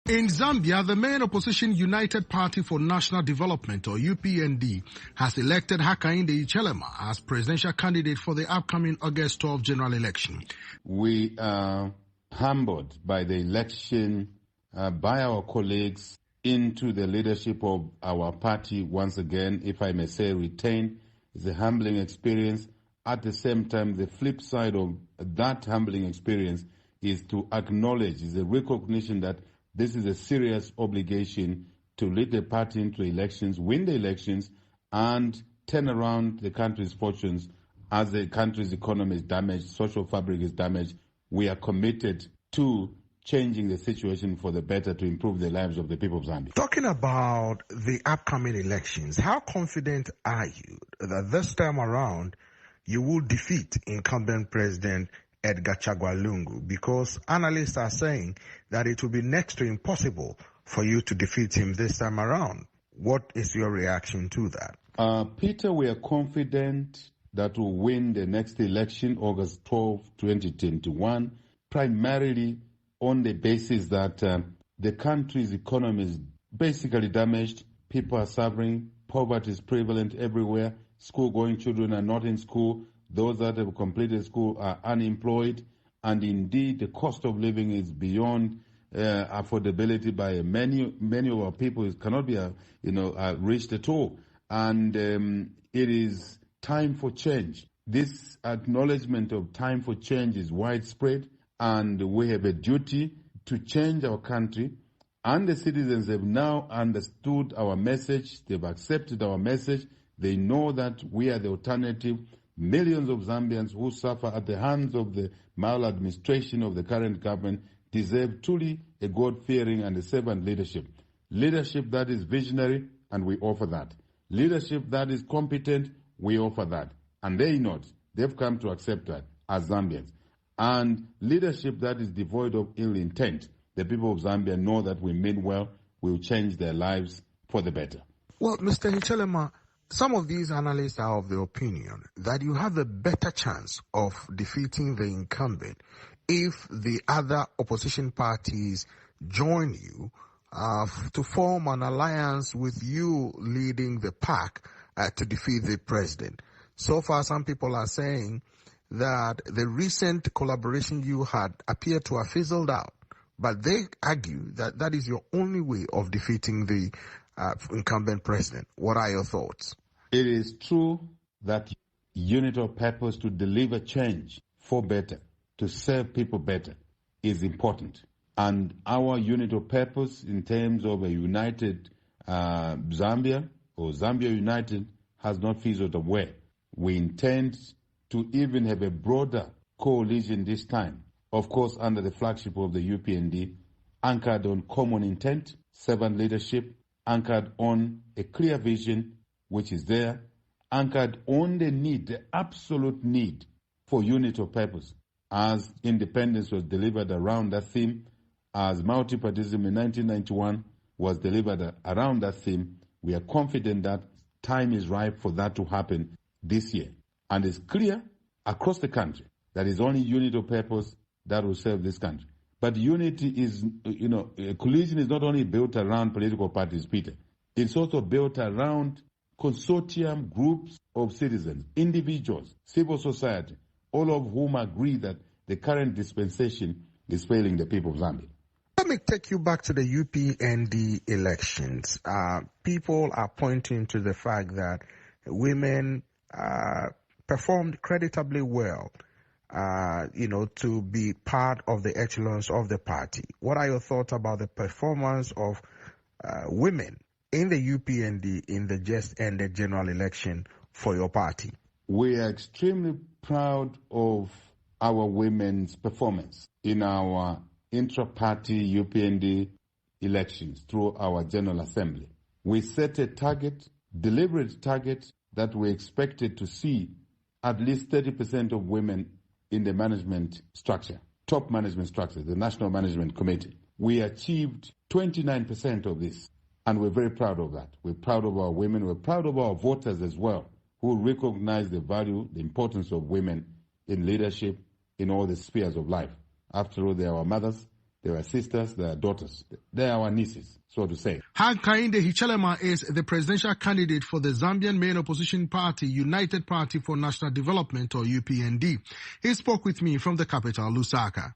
In Zambia, the main opposition United Party for National Development, or UPND, has elected Hakainde hichilema as presidential candidate for the upcoming August 12 general election. We are humbled by the election by our colleagues into the leadership of our party once again, if I may say, retained. It's a humbling experience. At the same time, the flip side of that humbling experience is to acknowledge, is a recognition that this is a serious obligation to lead the party into elections, win the elections, and turn around the country's fortunes as the country's economy is damaged, social fabric is damaged. We are committed to changing the situation for the better to improve the lives of the people of Zambia. Talking about the upcoming elections, how confident are you that this time around you will defeat incumbent President Edgar Chagwa Lungu? Because analysts are saying that it will be next to impossible for you to defeat him this time around. What is your reaction to that? Peter, we are confident that we'll win the next election, August 12, 2021, primarily on the basis that the country's economy is basically damaged. People are suffering. Poverty is prevalent everywhere. School-going children are not in school. Those that have completed school are unemployed. And indeed, the cost of living is beyond affordability by many of our people. It cannot be reached at all. And it is time for change. This acknowledgement of time for change is widespread, and we have a duty to change our country. And the citizens have now understood our message. They've accepted our message. They know that we are the alternative. Millions of Zambians who suffer at the hands of the maladministration of the current government deserve truly a God-fearing and a servant leadership. Leadership that is visionary, and we offer that. Leadership that is competent, we offer that. And they not. They've come to accept that as Zambians. And leadership that is devoid of ill intent. The people of Zambia know that we mean well, will change their lives for the better. Well, Mr. hichilema, some of these analysts are of the opinion that you have a better chance of defeating the incumbent if the other opposition parties join you to form an alliance with you leading the pack to defeat the president. So far, some people are saying that the recent collaboration you had appeared to have fizzled out, but they argue that that is your only way of defeating the incumbent president. What are your thoughts? It is true that unit of purpose to deliver change for better, to serve people better, is important. And our unit of purpose in terms of a united Zambia, or Zambia United, has not fizzled away. We intend to even have a broader coalition this time, of course under the flagship of the UPND, anchored on common intent, servant leadership, anchored on a clear vision which is there, anchored on the need, the absolute need for unit of purpose. As independence was delivered around that theme, as multipartyism in 1991 was delivered around that theme, we are confident that time is ripe for that to happen this year. And it's clear across the country that it's only unit of purpose that will serve this country. But unity is, coalition is not only built around political parties, Peter. It's also built around consortium groups of citizens, individuals, civil society, all of whom agree that the current dispensation is failing the people of Zambia. Let me take you back to the UPND elections. People are pointing to the fact that women performed creditably well, to be part of the echelons of the party. What are your thoughts about the performance of women in the UPND in the just ended general election for your party? We are extremely proud of our women's performance in our intra-party UPND elections through our General Assembly. We set a target, deliberate target, that we expected to see at least 30% of women in the management structure, top management structure, the National Management Committee. We achieved 29% of this, and we're very proud of that. We're proud of our women. We're proud of our voters as well, who recognize the value, the importance of women in leadership in all the spheres of life. After all, they are our mothers, They are sisters, they are daughters. They are our nieces, so to say. Hakainde Hichilema is the presidential candidate for the Zambian main opposition party, United Party for National Development, or UPND. He spoke with me from the capital, Lusaka.